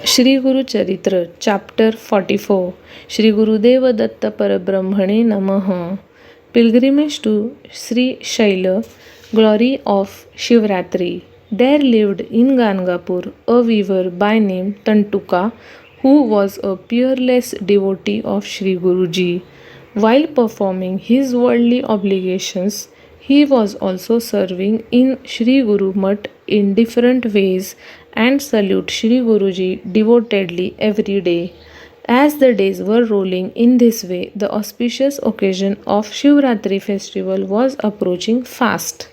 Shri Gurucharitra Chapter 44 Shri Gurudev Datta Parabrahmane Namaha. Pilgrimage to Sri Shaila. Glory of Shivratri. There lived in Gangapur a weaver by name Tantuka, who was a peerless devotee of Shri Guruji. While performing his worldly obligations, he was also serving in Shri Guru Mat in different ways and salute Shri Guruji devotedly every day. As the days were rolling in this way, the auspicious occasion of Shivratri festival was approaching fast.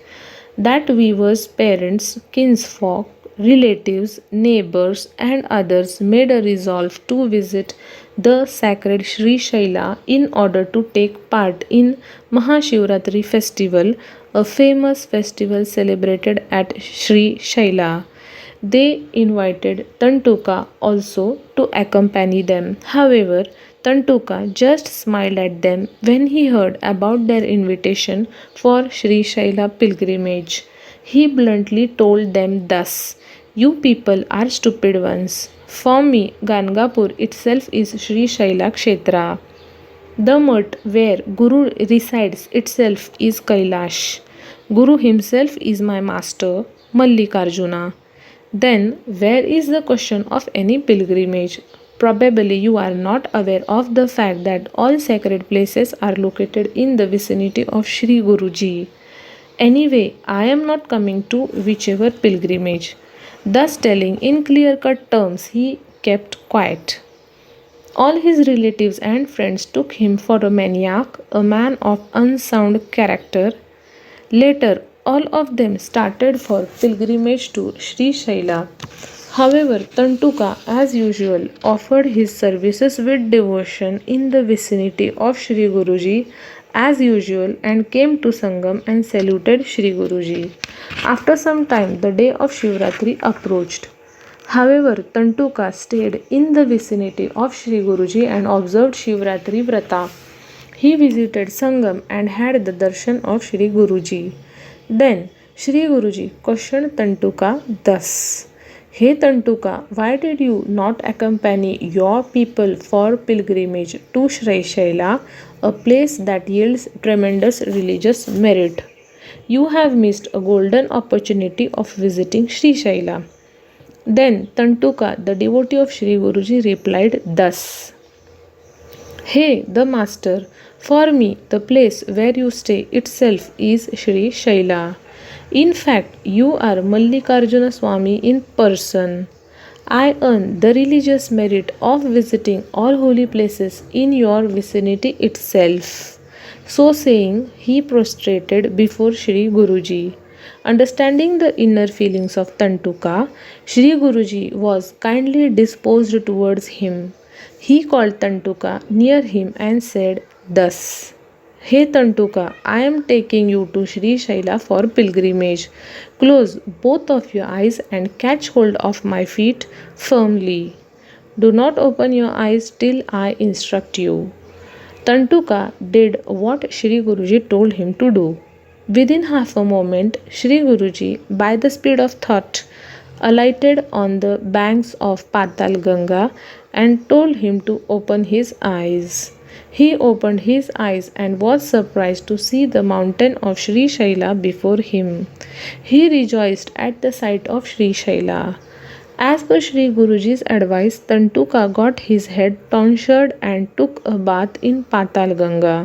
That weaver's parents, kinsfolk, relatives, neighbors, and others made a resolve to visit the sacred Sri Shaila in order to take part in Mahashivratri festival, a famous festival celebrated at Sri Shaila. They invited Tantuka also to accompany them. However, Tantuka just smiled at them when he heard about their invitation for Sri Shaila pilgrimage. He bluntly told them thus: "You people are stupid ones. For me, Gangapur itself is Sri Shaila Kshetra. The mutt where Guru resides itself is Kailash. Guru himself is my master, Mallikarjuna. Then, where is the question of any pilgrimage? Probably you are not aware of the fact that all sacred places are located in the vicinity of Sri Guruji. Anyway, I am not coming to whichever pilgrimage." Thus telling in clear cut terms, he kept quiet. All his relatives and friends took him for a maniac, a man of unsound character. Later, all of them started for pilgrimage to Sri Shaila. However, Tantuka, as usual, offered his services with devotion in the vicinity of Sri Guruji as usual and came to Sangam and saluted Sri Guruji. After some time, the day of Shivratri approached. However, Tantuka stayed in the vicinity of Sri Guruji and observed Shivratri Vrata. He visited Sangam and had the darshan of Shri Guruji. Then Shri Guruji questioned Tantuka thus: "Hey Tantuka, why did you not accompany your people for pilgrimage to Sri Shaila, a place that yields tremendous religious merit? You have missed a golden opportunity of visiting Sri Shaila." Then Tantuka, the devotee of Shri Guruji, replied thus: "Hey, the master, for me, the place where you stay itself is Sri Shaila. In fact, you are Mallikarjuna Swami in person. I earn the religious merit of visiting all holy places in your vicinity itself." So saying, he prostrated before Shri Guruji. Understanding the inner feelings of Tantuka, Shri Guruji was kindly disposed towards him. He called Tantuka near him and said thus: "Hey Tantuka, I am taking you to Sri Shaila for pilgrimage. Close both of your eyes and catch hold of my feet firmly. Do not open your eyes till I instruct you." Tantuka did what Shri Guruji told him to do. Within half a moment, Shri Guruji, by the speed of thought, alighted on the banks of Patal Ganga and told him to open his eyes. He opened his eyes and was surprised to see the mountain of Sri Shaila before him. He rejoiced at the sight of Sri Shaila. As per Sri Guruji's advice, Tantuka got his head tonsured and took a bath in Patal Ganga.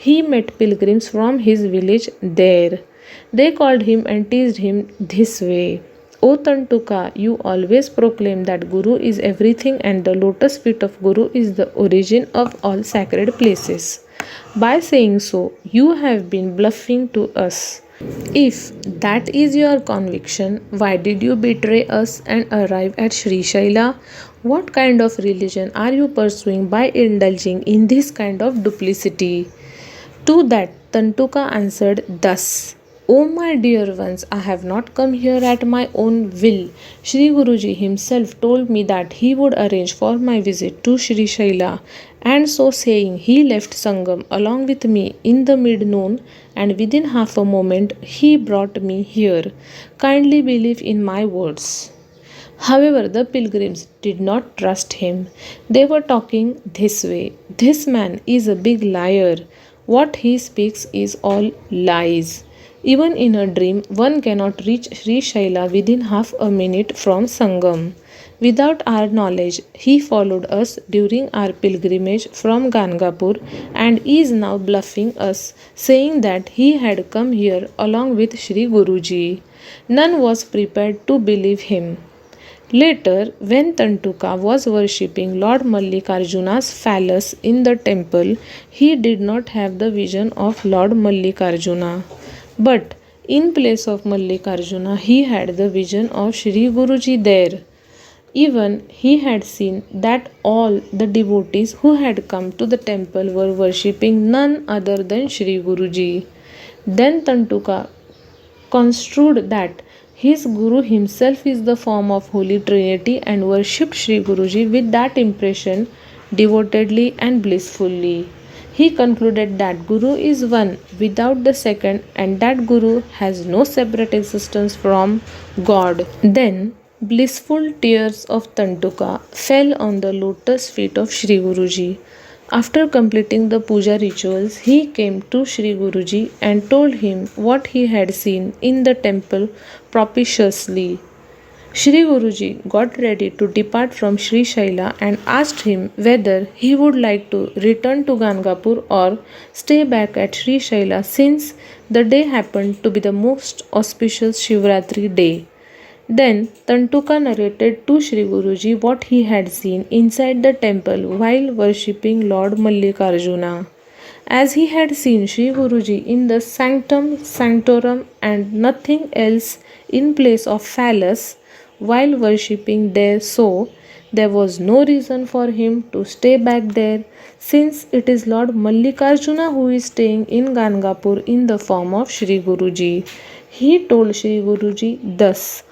He met pilgrims from his village there. They called him and teased him this way: "O Tantuka, you always proclaim that Guru is everything and the lotus feet of Guru is the origin of all sacred places. By saying so, you have been bluffing to us. If that is your conviction, why did you betray us and arrive at Sri Shaila? What kind of religion are you pursuing by indulging in this kind of duplicity?" To that, Tantuka answered thus: "O my dear ones, I have not come here at my own will. Sri Guruji himself told me that he would arrange for my visit to Sri Shaila, and so saying, he left Sangam along with me in the mid-noon, and within half a moment he brought me here. Kindly believe in my words." However, the pilgrims did not trust him. They were talking this way: "This man is a big liar. What he speaks is all lies. Even in a dream, one cannot reach Sri Shaila within half a minute from Sangam. Without our knowledge, he followed us during our pilgrimage from Gangapur and is now bluffing us, saying that he had come here along with Shri Guruji. None was prepared to believe him. Later, when Tantuka was worshipping Lord Mallikarjuna's phallus in the temple, he did not have the vision of Lord Mallikarjuna. But in place of Mallikarjuna, he had the vision of Shri Guruji there. Even he had seen that all the devotees who had come to the temple were worshipping none other than Shri Guruji. Then Tantuka construed that his Guru himself is the form of Holy Trinity and worshipped Sri Guruji with that impression devotedly and blissfully. He concluded that Guru is one without the second and that Guru has no separate existence from God. Then blissful tears of Tantuka fell on the lotus feet of Sri Guruji. After completing the puja rituals, he came to Sri Guruji and told him what he had seen in the temple propitiously. Shri Guruji got ready to depart from Sri Shaila and asked him whether he would like to return to Gangapur or stay back at Sri Shaila since the day happened to be the most auspicious Shivratri day. Then Tantuka narrated to Shri Guruji what he had seen inside the temple while worshipping Lord Mallikarjuna. As he had seen Shri Guruji in the sanctum sanctorum and nothing else in place of phallus while worshipping there, so there was no reason for him to stay back there, since it is Lord Mallikarjuna who is staying in Gangapur in the form of Shri Guruji. He told Shri Guruji thus: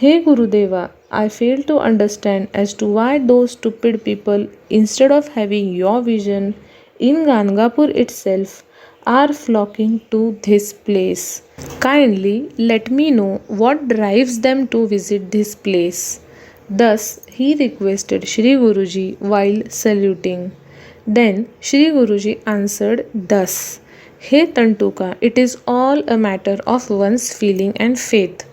"Hey Gurudeva, I fail to understand as to why those stupid people, instead of having your vision in Gangapur itself, are flocking to this place. Kindly let me know what drives them to visit this place." Thus he requested Shri Guruji while saluting. Then Shri Guruji answered thus: "Hey Tantuka, it is all a matter of one's feeling and faith.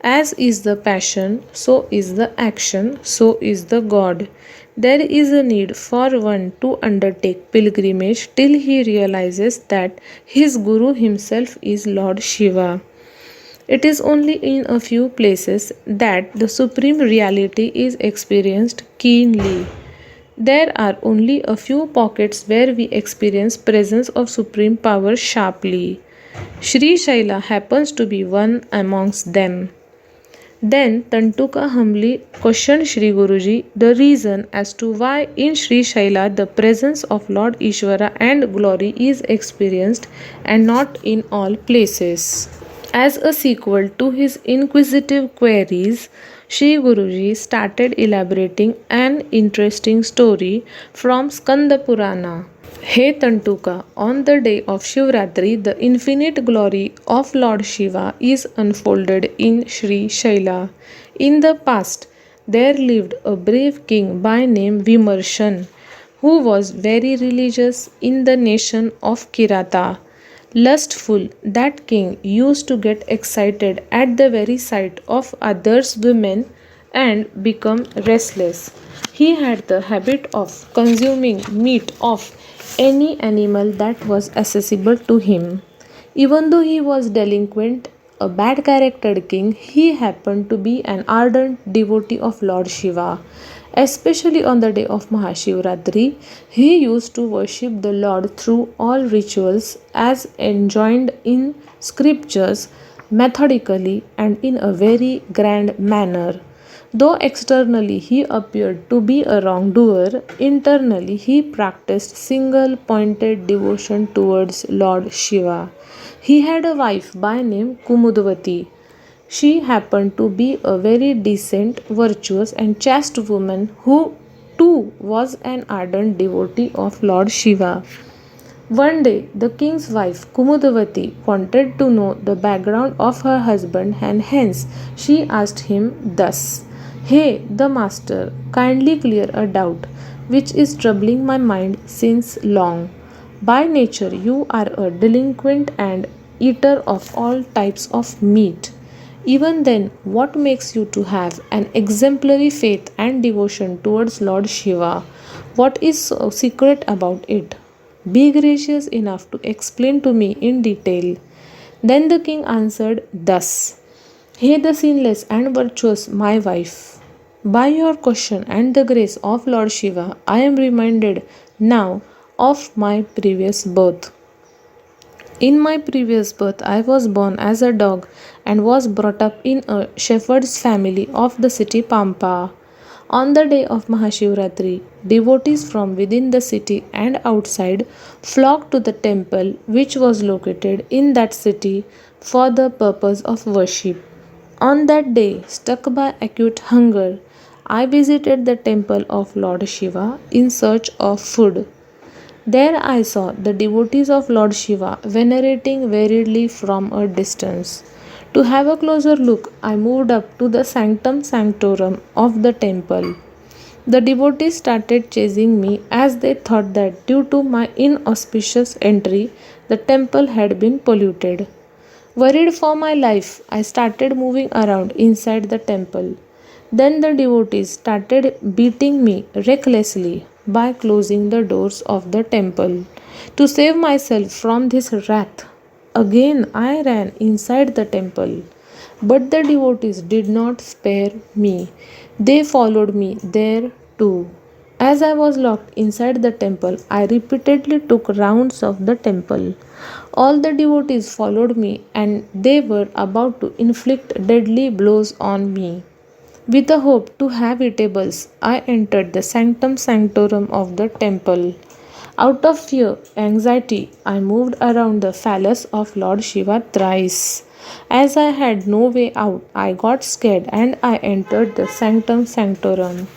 As is the passion, so is the action, so is the God. There is a need for one to undertake pilgrimage till he realizes that his Guru himself is Lord Shiva. It is only in a few places that the supreme reality is experienced keenly. There are only a few pockets where we experience presence of supreme power sharply. Sri Shaila happens to be one amongst them." Then Tantuka humbly questioned Sri Guruji the reason as to why in Sri Shaila the presence of Lord Ishvara and glory is experienced and not in all places. As a sequel to his inquisitive queries, Sri Guruji started elaborating an interesting story from Skanda Purana. "Hey Tantuka, on the day of Shivratri, the infinite glory of Lord Shiva is unfolded in Sri Shaila. In the past, there lived a brave king by name Vimarshan, who was very religious in the nation of Kirata. Lustful, that king used to get excited at the very sight of others' women and become restless. He had the habit of consuming meat of any animal that was accessible to him. Even though he was delinquent, a bad charactered king, he happened to be an ardent devotee of Lord Shiva. Especially on the day of Mahashivratri, he used to worship the Lord through all rituals as enjoined in scriptures, methodically and in a very grand manner. Though externally he appeared to be a wrongdoer, internally he practiced single pointed devotion towards Lord Shiva. He had a wife by name Kumudvati. She happened to be a very decent, virtuous, and chaste woman who too was an ardent devotee of Lord Shiva. One day, the king's wife Kumudvati wanted to know the background of her husband, and hence she asked him thus: Hey, the master, kindly clear a doubt which is troubling my mind since long. By nature, you are a delinquent and eater of all types of meat. Even then, what makes you to have an exemplary faith and devotion towards Lord Shiva? What is so secret about it? Be gracious enough to explain to me in detail. Then the king answered thus: Hey, the sinless and virtuous, my wife, by your question and the grace of Lord Shiva, I am reminded now of my previous birth. In my previous birth, I was born as a dog and was brought up in a shepherd's family of the city Pampa. On the day of Mahashivratri, devotees from within the city and outside flocked to the temple which was located in that city for the purpose of worship. On that day, struck by acute hunger, I visited the temple of Lord Shiva in search of food. There I saw the devotees of Lord Shiva venerating variedly from a distance. To have a closer look, I moved up to the sanctum sanctorum of the temple. The devotees started chasing me as they thought that due to my inauspicious entry, the temple had been polluted. Worried for my life, I started moving around inside the temple. Then the devotees started beating me recklessly by closing the doors of the temple. To save myself from this wrath, again I ran inside the temple. But the devotees did not spare me. They followed me there too. As I was locked inside the temple, I repeatedly took rounds of the temple. All the devotees followed me and they were about to inflict deadly blows on me. With the hope to have eatables, I entered the sanctum sanctorum of the temple. Out of fear, anxiety, I moved around the phallus of Lord Shiva thrice. As I had no way out, I got scared and I entered the sanctum sanctorum.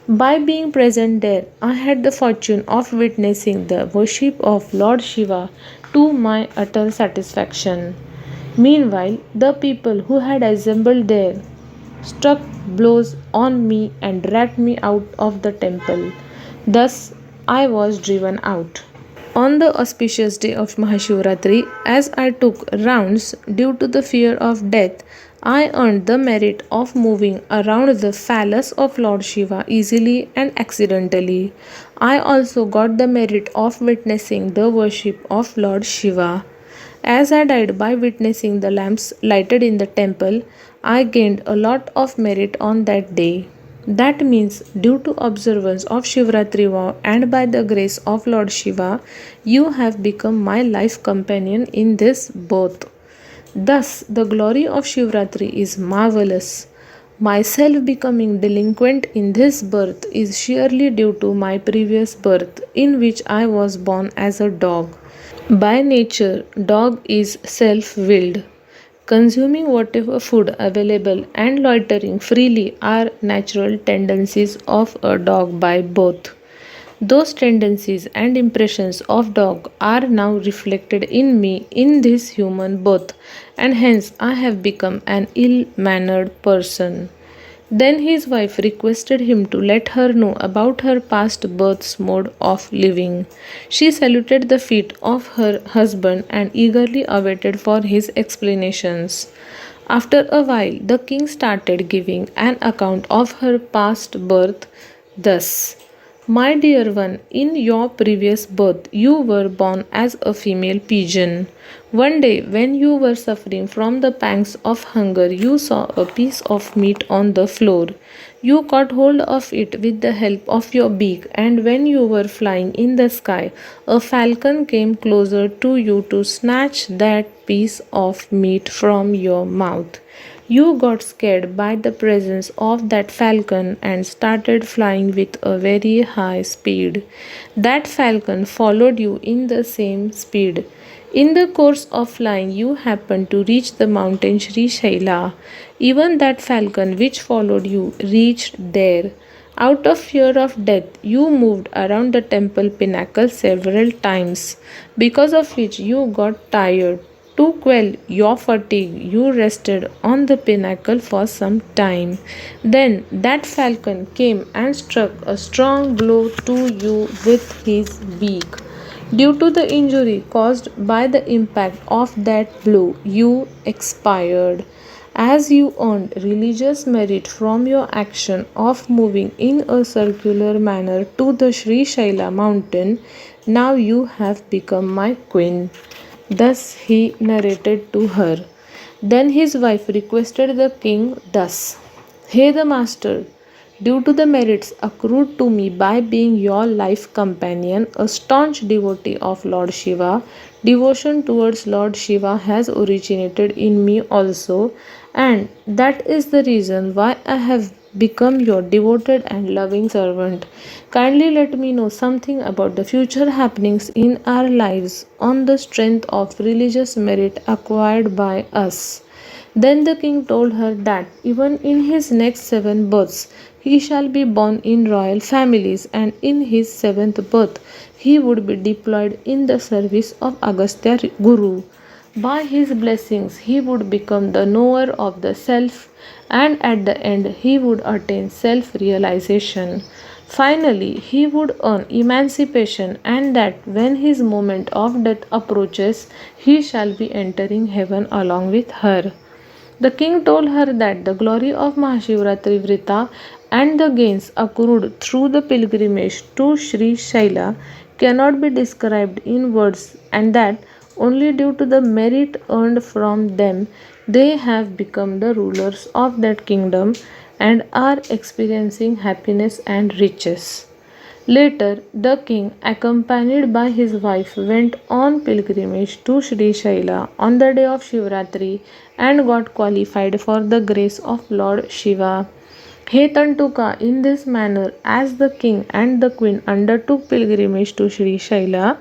By being present there, I had the fortune of witnessing the worship of Lord Shiva to my utter satisfaction. Meanwhile, the people who had assembled there struck blows on me and dragged me out of the temple. Thus, I was driven out. On the auspicious day of Mahashivratri, as I took rounds due to the fear of death, I earned the merit of moving around the phallus of Lord Shiva easily and accidentally. I also got the merit of witnessing the worship of Lord Shiva. As I died by witnessing the lamps lighted in the temple, I gained a lot of merit on that day. That means, due to observance of Shivratri vow and by the grace of Lord Shiva, you have become my life companion in this birth. Thus, the glory of Shivratri is marvelous. Myself becoming delinquent in this birth is sheerly due to my previous birth, in which I was born as a dog. By nature, dog is self-willed. Consuming whatever food available and loitering freely are natural tendencies of a dog by birth. Those tendencies and impressions of dog are now reflected in me in this human birth, and hence I have become an ill-mannered person. Then his wife requested him to let her know about her past birth's mode of living. She saluted the feet of her husband and eagerly awaited for his explanations. After a while, the king started giving an account of her past birth thus. My dear one, in your previous birth, you were born as a female pigeon. One day, when you were suffering from the pangs of hunger, you saw a piece of meat on the floor. You caught hold of it with the help of your beak, and when you were flying in the sky, a falcon came closer to you to snatch that piece of meat from your mouth. You got scared by the presence of that falcon and started flying with a very high speed. That falcon followed you in the same speed. In the course of flying, you happened to reach the mountain Shri Shaila. Even that falcon which followed you reached there. Out of fear of death, you moved around the temple pinnacle several times, because of which you got tired. To quell your fatigue, you rested on the pinnacle for some time. Then that falcon came and struck a strong blow to you with his beak. Due to the injury caused by the impact of that blow, you expired. As you earned religious merit from your action of moving in a circular manner to the Sri Shaila mountain, now you have become my queen. Thus he narrated to her. Then his wife requested the king thus: Hey, the master, due to the merits accrued to me by being your life companion, a staunch devotee of Lord Shiva, devotion towards Lord Shiva has originated in me also, and that is the reason why I have become your devoted and loving servant. Kindly let me know something about the future happenings in our lives on the strength of religious merit acquired by us. Then the king told her that even in his next 7 births he shall be born in royal families, and in his 7th birth he would be deployed in the service of Agastya Guru. By his blessings he would become the knower of the self, and at the end he would attain self realization. Finally, he would earn emancipation, and that when his moment of death approaches, he shall be entering heaven along with her. The king told her that the glory of Mahashivratri Vrita and the gains accrued through the pilgrimage to Sri Shaila cannot be described in words, and that only due to the merit earned from them they have become the rulers of that kingdom and are experiencing happiness and riches. Later, the king, accompanied by his wife, went on pilgrimage to Sri Shaila on the day of Shivratri and got qualified for the grace of Lord Shiva. He Tantuka, in this manner, as the king and the queen undertook pilgrimage to Sri Shaila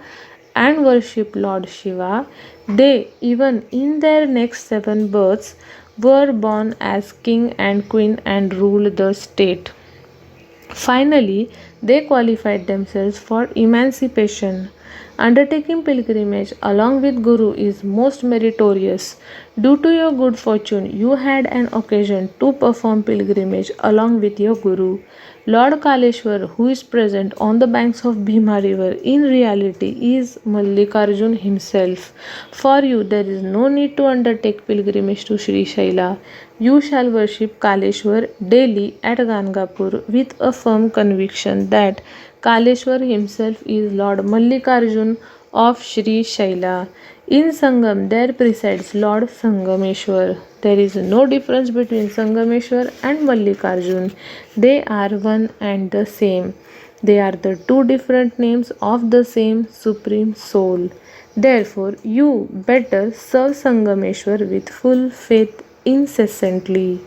and worshipped Lord Shiva, they, even in their next 7 births, were born as king and queen and ruled the state. Finally, they qualified themselves for emancipation. Undertaking pilgrimage along with Guru is most meritorious. Due to your good fortune, you had an occasion to perform pilgrimage along with your Guru. Lord Kaleshwar, who is present on the banks of Bhima river, in reality is Mallikarjun himself. For you, there is no need to undertake pilgrimage to Sri Shaila. You shall worship Kaleshwar daily at Gangapur with a firm conviction that Kaleshwar himself is Lord Mallikarjun of Sri Shaila. In Sangam, there presides Lord Sangameshwar. There is no difference between Sangameshwar and Mallikarjun. They are one and the same. They are the two different names of the same Supreme Soul. Therefore, you better serve Sangameshwar with full faith incessantly.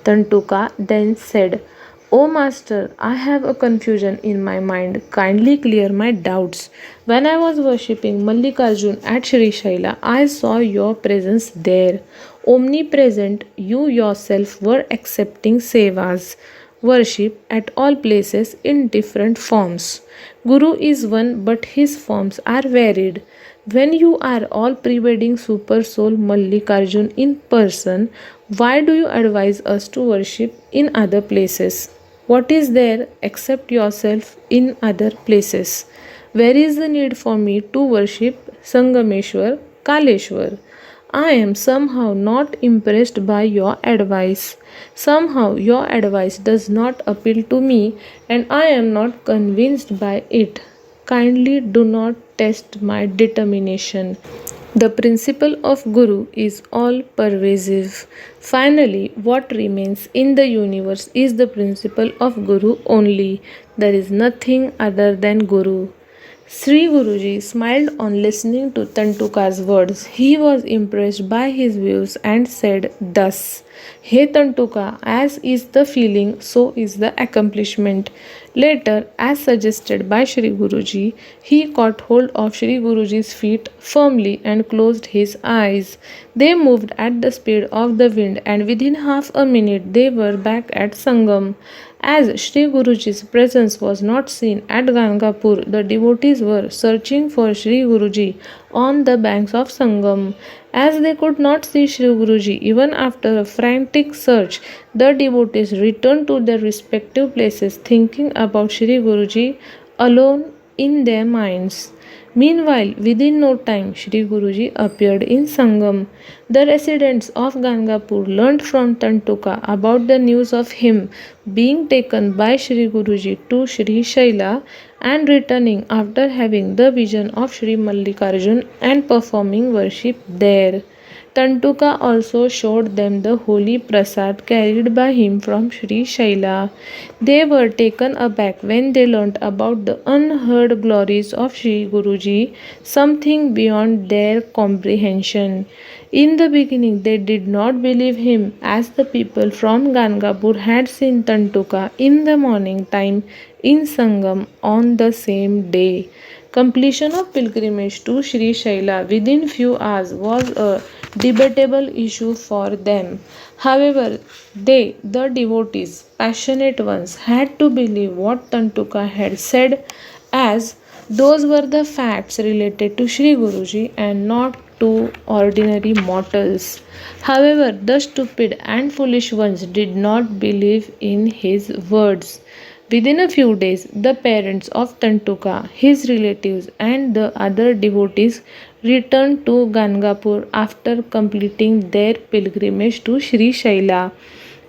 Tantuka then said, O Master, I have a confusion in my mind. Kindly clear my doubts. When I was worshipping Mallikarjun at Sri Shaila, I saw your presence there. Omnipresent, you yourself were accepting sevas, worship at all places in different forms. Guru is one, but his forms are varied. When you are all pervading Super Soul Mallikarjun in person, why do you advise us to worship in other places? What is there except yourself in other places? Where is the need for me to worship Sangameshwar, Kaleshwar? I am somehow not impressed by your advice. Somehow your advice does not appeal to me and I am not convinced by it. Kindly do not test my determination. The principle of Guru is all pervasive. Finally, what remains in the universe is the principle of Guru only. There is nothing other than Guru. Sri Guruji smiled on listening to Tantuka's words. He was impressed by his views and said thus, Hey Tantuka, as is the feeling, so is the accomplishment. Later, as suggested by Shri Guruji, he caught hold of Shri Guruji's feet firmly and closed his eyes. They moved at the speed of the wind, and within half a minute they were back at Sangam. As Shri Guruji's presence was not seen at Gangapur, the devotees were searching for Shri Guruji on the banks of Sangam. As they could not see Shri Guruji even after a frantic search, the devotees returned to their respective places thinking about Shri Guruji alone in their minds. Meanwhile, within no time, Shri Guruji appeared in Sangam. The residents of Gangapur learnt from Tantuka about the news of him being taken by Shri Guruji to Shri Shaila and returning after having the vision of Shri Mallikarjun and performing worship there. Tantuka also showed them the holy prasad carried by him from Sri Shaila. They were taken aback when they learnt about the unheard glories of Sri Guruji, something beyond their comprehension. In the beginning, they did not believe him, as the people from Gangapur had seen Tantuka in the morning time in Sangam on the same day. Completion of pilgrimage to Sri Shaila within few hours was a debatable issue for them. However, they, the devotees, passionate ones, had to believe what Tantuka had said, as those were the facts related to Sri Guruji and not to ordinary mortals. However, the stupid and foolish ones did not believe in his words. Within a few days, the parents of Tantuka, his relatives, and the other devotees returned to Gangapur after completing their pilgrimage to Sri Shaila.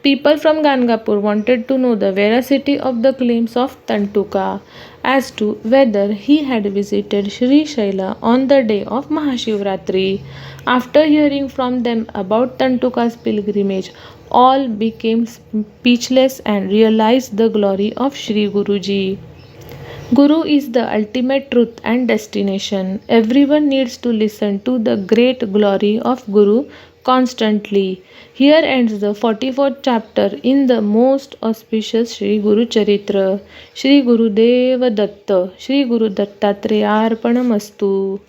People from Gangapur wanted to know the veracity of the claims of Tantuka as to whether he had visited Sri Shaila on the day of Mahashivratri. After hearing from them about Tantuka's pilgrimage, all became speechless and realized the glory of Sri Guruji. Guru is the ultimate truth and destination. Everyone needs to listen to the great glory of Guru constantly. Here ends the 44th chapter in the most auspicious Shri Gurucharitra. Shri Gurudeva Datta. Shri Guru Dattatreya Arpanamastu.